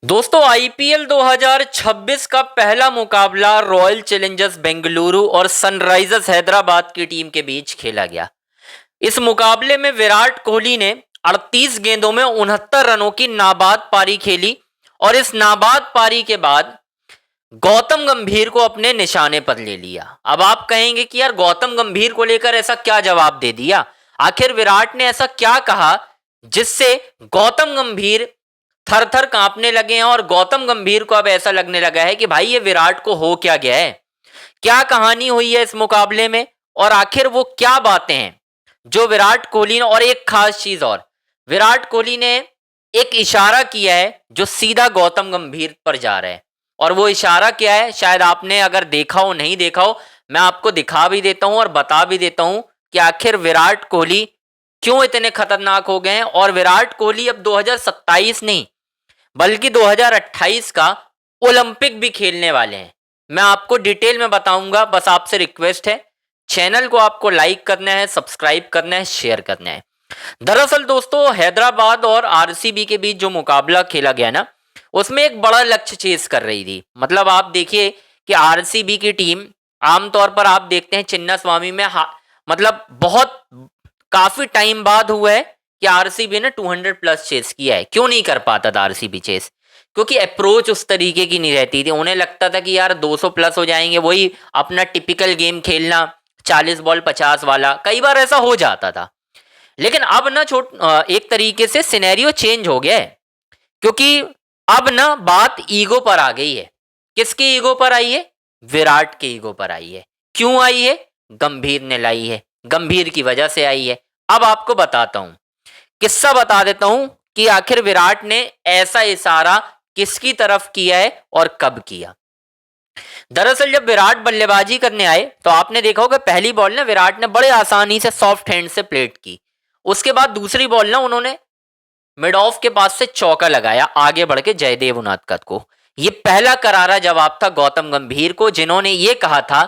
दोस्तों आईपीएल 2026 का पहला मुकाबला रॉयल चैलेंजर्स बेंगलुरु और सनराइजर्स हैदराबाद की टीम के बीच खेला गया। इस मुकाबले में विराट कोहली ने 38 गेंदों में 69 रनों की नाबाद पारी खेली और इस नाबाद पारी के बाद गौतम गंभीर को अपने निशाने पर ले लिया। अब आप कहेंगे कि यार गौतम गंभीर को लेकर ऐसा क्या जवाब दे दिया, आखिर विराट ने ऐसा क्या कहा जिससे गौतम गंभीर थर थर कांपने लगे हैं और गौतम गंभीर को अब ऐसा लगने लगा है कि भाई ये विराट को हो क्या गया है, क्या कहानी हुई है इस मुकाबले में और आखिर वो क्या बातें हैं जो विराट कोहली ने। और एक खास चीज और, विराट कोहली ने एक इशारा किया है जो सीधा गौतम गंभीर पर जा रहा है और वो इशारा क्या है शायद आपने अगर देखा हो नहीं देखा हो, मैं आपको दिखा भी देता हूं और बता भी देता हूं कि आखिर विराट कोहली क्यों इतने खतरनाक हो गए हैं। और विराट कोहली अब 2027 नहीं बल्कि 2028 का ओलंपिक भी खेलने वाले हैं। मैं आपको डिटेल में बताऊंगा, बस आपसे रिक्वेस्ट है चैनल को आपको लाइक करना है, सब्सक्राइब करना है, शेयर करना है। दरअसल दोस्तों हैदराबाद और आरसीबी के बीच जो मुकाबला खेला गया ना, उसमें एक बड़ा लक्ष्य चेस कर रही थी। मतलब आप देखिए कि आरसीबी की टीम आमतौर पर आप देखते हैं चिन्ना स्वामी में मतलब बहुत काफी टाइम बाद हुआ है कि आरसीबी ने 200 प्लस चेस किया है। क्यों नहीं कर पाता था आरसीबी चेस? क्योंकि अप्रोच उस तरीके की नहीं रहती थी। उन्हें लगता था कि यार 200 प्लस हो जाएंगे, वही अपना टिपिकल गेम खेलना 40 बॉल 50 वाला, कई बार ऐसा हो जाता था। लेकिन अब ना एक तरीके से सिनेरियो चेंज हो गया है, क्योंकि अब ना बात ईगो पर आ गई है। किसकी ईगो पर आई है? विराट के ईगो पर आई है। क्यों आई है? गंभीर ने लाई है, गंभीर की वजह से आई है। अब आपको बताता हूं, किस्सा बता देता हूं कि आखिर विराट ने ऐसा इशारा किसकी तरफ किया है और कब किया। दरअसल जब विराट बल्लेबाजी करने आए तो आपने देखा होगा पहली बॉल ना विराट ने बड़े आसानी से सॉफ्ट हैंड से प्लेट की। उसके बाद दूसरी बॉल ना उन्होंने मिड ऑफ के पास से चौका लगाया आगे बढ़ के जयदेव उनादकत को। ये पहला करारा जवाब था गौतम गंभीर को, जिन्होंने ये कहा था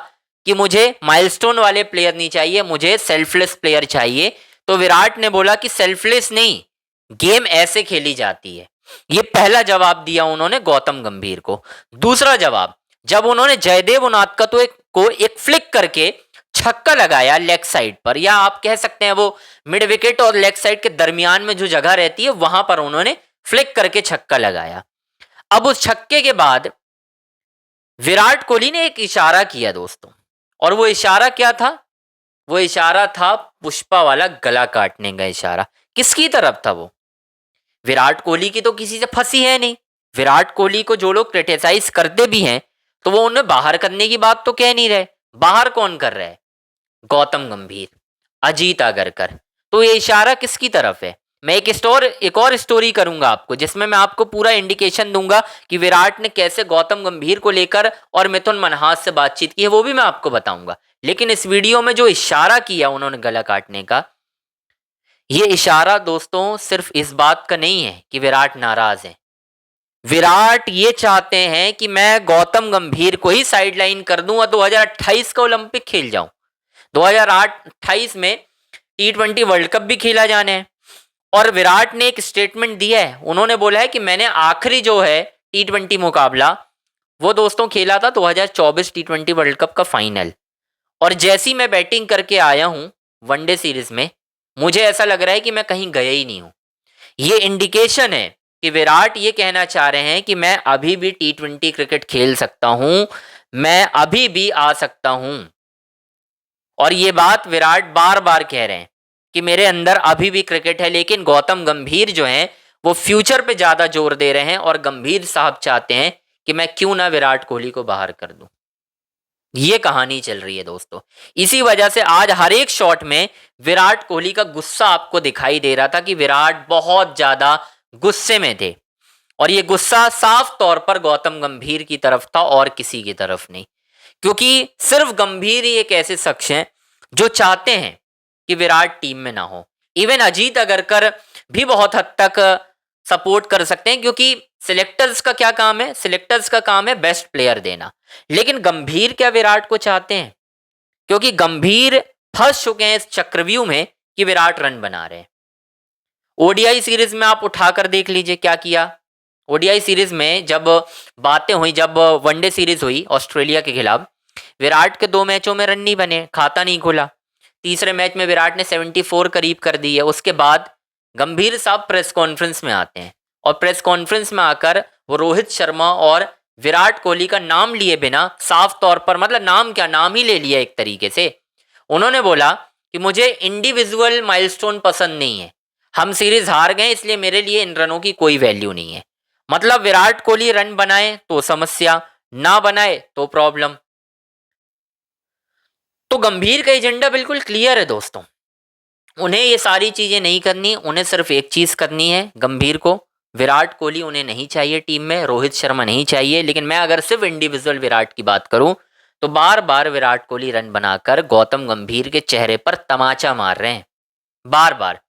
कि मुझे माइलस्टोन वाले प्लेयर नहीं चाहिए, मुझे सेल्फलेस प्लेयर चाहिए। तो विराट ने बोला कि सेल्फलेस नहीं, गेम ऐसे खेली जाती है। ये पहला जवाब दिया उन्होंने गौतम गंभीर को। दूसरा जवाब, जब उन्होंने जयदेव उनादकत को एक फ्लिक करके छक्का लगाया लेग साइड पर, या आप कह सकते हैं वो मिड विकेट और लेग साइड के दरमियान में जो जगह रहती है वहां पर उन्होंने फ्लिक करके छक्का लगाया। अब उस छक्के के बाद विराट कोहली ने एक इशारा किया दोस्तों, और वो इशारा क्या था? वो इशारा था पुष्पा वाला गला काटने का इशारा। किसकी तरफ था वो? विराट कोहली की तो किसी से फंसी है नहीं। विराट कोहली को जो लोग क्रिटिसाइज करते भी हैं तो वो उन्हें बाहर करने की बात तो कह नहीं रहे। बाहर कौन कर रहा है? गौतम गंभीर, अजीत आगरकर। तो ये इशारा किसकी तरफ है? मैं एक और स्टोरी करूंगा आपको, जिसमें मैं आपको पूरा इंडिकेशन दूंगा कि विराट ने कैसे गौतम गंभीर को लेकर और मिथुन मनहास से बातचीत की है, वो भी मैं आपको बताऊंगा। लेकिन इस वीडियो में जो इशारा किया उन्होंने गला काटने का, ये इशारा दोस्तों सिर्फ इस बात का नहीं है कि विराट नाराज है। विराट ये चाहते हैं कि मैं गौतम गंभीर को ही साइडलाइन कर दूं और 2028 का ओलंपिक खेल जाऊं। 2028 में T20 वर्ल्ड कप भी खेला जाना है और विराट ने एक स्टेटमेंट दिया है। उन्होंने बोला है कि मैंने आखिरी जो है T20 मुकाबला वो दोस्तों खेला था 2024 T20 वर्ल्ड कप का फाइनल, और जैसी मैं बैटिंग करके आया हूं वनडे सीरीज में, मुझे ऐसा लग रहा है कि मैं कहीं गया ही नहीं हूं। ये इंडिकेशन है कि विराट ये कहना चाह रहे हैं कि मैं अभी भी T20 क्रिकेट खेल सकता हूं, मैं अभी भी आ सकता हूं। और ये बात विराट बार बार कह रहे हैं कि मेरे अंदर अभी भी क्रिकेट है। लेकिन गौतम गंभीर जो हैं वो फ्यूचर पे ज्यादा जोर दे रहे हैं और गंभीर साहब चाहते हैं कि मैं क्यों ना विराट कोहली को बाहर कर दूं। ये कहानी चल रही है दोस्तों। इसी वजह से आज हर एक शॉट में विराट कोहली का गुस्सा आपको दिखाई दे रहा था कि विराट बहुत ज्यादा गुस्से में थे, और ये गुस्सा साफ तौर पर गौतम गंभीर की तरफ था और किसी की तरफ नहीं। क्योंकि सिर्फ गंभीर ही एक ऐसे शख्स हैं जो चाहते हैं कि विराट टीम में ना हो। इवन अजीत अगरकर भी बहुत हद तक सपोर्ट कर सकते हैं, क्योंकि सिलेक्टर्स का क्या काम है? सिलेक्टर्स का काम है बेस्ट प्लेयर देना। लेकिन गंभीर क्या विराट को चाहते हैं? क्योंकि गंभीर फंस चुके हैं इस चक्रव्यूह में कि विराट रन बना रहे हैं। ओडीआई सीरीज में आप उठाकर देख लीजिए क्या किया ओडीआई सीरीज में जब बातें हुई, जब वनडे सीरीज हुई ऑस्ट्रेलिया के खिलाफ, विराट के 2 मैचों में रन नहीं बने, खाता नहीं खुला। तीसरे मैच में विराट ने 74 करीब कर दी है। उसके बाद गंभीर साहब प्रेस कॉन्फ्रेंस में आते हैं और प्रेस कॉन्फ्रेंस में आकर वो रोहित शर्मा और विराट कोहली का नाम लिए बिना साफ तौर पर, मतलब नाम क्या, नाम ही ले लिया एक तरीके से। उन्होंने बोला कि मुझे इंडिविजुअल माइलस्टोन पसंद नहीं है, हम सीरीज हार गए इसलिए मेरे लिए इन रनों की कोई वैल्यू नहीं है। मतलब विराट कोहली रन बनाए तो समस्या, ना बनाए तो प्रॉब्लम। तो गंभीर का एजेंडा बिल्कुल क्लियर है दोस्तों, उन्हें ये सारी चीजें नहीं करनी, उन्हें सिर्फ एक चीज करनी है गंभीर को। विराट कोहली उन्हें नहीं चाहिए टीम में, रोहित शर्मा नहीं चाहिए। लेकिन मैं अगर सिर्फ इंडिविजुअल विराट की बात करूं तो बार बार विराट कोहली रन बनाकर गौतम गंभीर के चेहरे पर तमाचा मार रहे हैं, बार बार।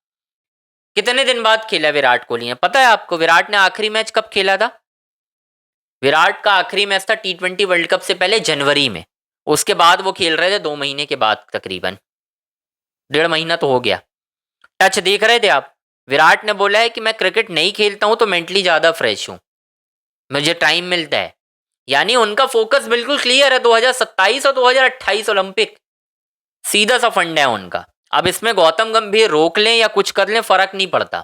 कितने दिन बाद खेला विराट कोहली ने पता है आपको? विराट ने आखिरी मैच कब खेला था? विराट का आखिरी मैच था T20 वर्ल्ड कप से पहले जनवरी में। उसके बाद वो खेल रहे थे 2 महीने के बाद, तकरीबन 1.5 महीना तो हो गया। टच देख रहे थे आप? विराट ने बोला है कि मैं क्रिकेट नहीं खेलता हूं तो मेंटली ज्यादा फ्रेश हूं, मुझे टाइम मिलता है। यानी उनका फोकस बिल्कुल क्लियर है, 2027 और 2028 ओलंपिक, सीधा सा फंड है उनका। अब इसमें गौतम गंभीर रोक लें या कुछ कर लें फर्क नहीं पड़ता,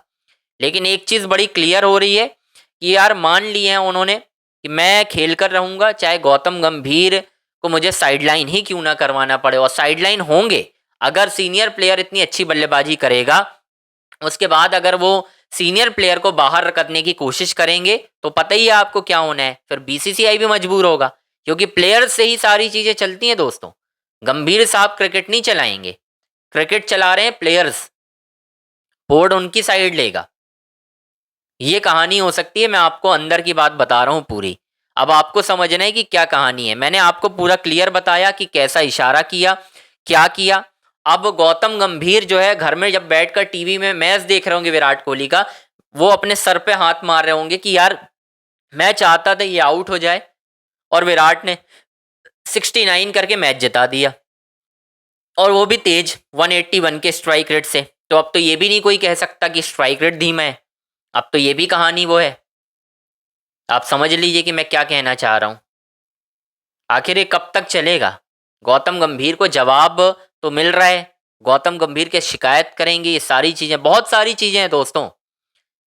लेकिन एक चीज बड़ी क्लियर हो रही है कि यार मान लिए हैं उन्होंने कि मैं खेल कर रहूंगा, चाहे गौतम गंभीर को मुझे साइडलाइन ही क्यों ना करवाना पड़े। और साइडलाइन होंगे अगर सीनियर प्लेयर इतनी अच्छी बल्लेबाजी करेगा, उसके बाद अगर वो सीनियर प्लेयर को बाहर करने की कोशिश करेंगे तो पता ही है आपको क्या होना है, फिर बीसीसीआई भी मजबूर होगा, क्योंकि प्लेयर्स से ही सारी चीजें चलती हैं दोस्तों। गंभीर साहब क्रिकेट नहीं चलाएंगे, क्रिकेट चला रहे हैं प्लेयर्स, बोर्ड उनकी साइड लेगा। ये कहानी हो सकती है, मैं आपको अंदर की बात बता रहा हूं पूरी। अब आपको समझना है कि क्या कहानी है। मैंने आपको पूरा क्लियर बताया कि कैसा इशारा किया, क्या किया। अब गौतम गंभीर जो है घर में जब बैठकर टीवी में मैच देख रहे होंगे विराट कोहली का, वो अपने सर पे हाथ मार रहे होंगे कि यार मैं चाहता था ये आउट हो जाए और विराट ने 69 करके मैच जिता दिया, और वो भी तेज 181 के स्ट्राइक रेट से। तो अब तो ये भी नहीं कोई कह सकता कि स्ट्राइक रेट धीमा है, अब तो ये भी कहानी वो है। आप समझ लीजिए कि मैं क्या कहना चाह रहा हूं। आखिर ये कब तक चलेगा? गौतम गंभीर को जवाब तो मिल रहा है, गौतम गंभीर के शिकायत करेंगे, ये सारी चीजें, बहुत सारी चीजें हैं दोस्तों,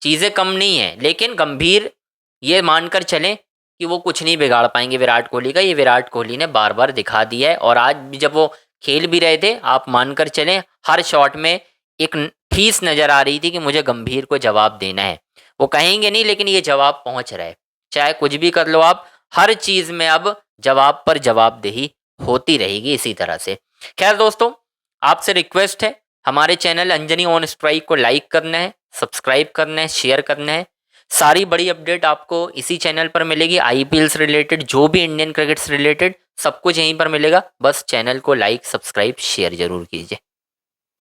चीजें कम नहीं है। लेकिन गंभीर ये मानकर चलें कि वो कुछ नहीं बिगाड़ पाएंगे विराट कोहली का, ये विराट कोहली ने बार बार दिखा दिया है। और आज भी जब वो खेल भी रहे थे, आप मानकर चलें हर शॉट में एक फीस नजर आ रही थी कि मुझे गंभीर को जवाब देना है। वो कहेंगे नहीं, लेकिन ये जवाब पहुंच रहा है। चाहे कुछ भी कर लो आप, हर चीज में अब जवाब पर जवाबदेही होती रहेगी इसी तरह से। खैर दोस्तों, आपसे रिक्वेस्ट है, हमारे चैनल अंजनी ऑन स्ट्राइक को लाइक करना है, सब्सक्राइब करना है, शेयर करना है। सारी बड़ी अपडेट आपको इसी चैनल पर मिलेगी, आईपीएल से रिलेटेड, जो भी इंडियन क्रिकेट से रिलेटेड, सब कुछ यहीं पर मिलेगा। बस चैनल को लाइक, सब्सक्राइब, शेयर जरूर कीजिए।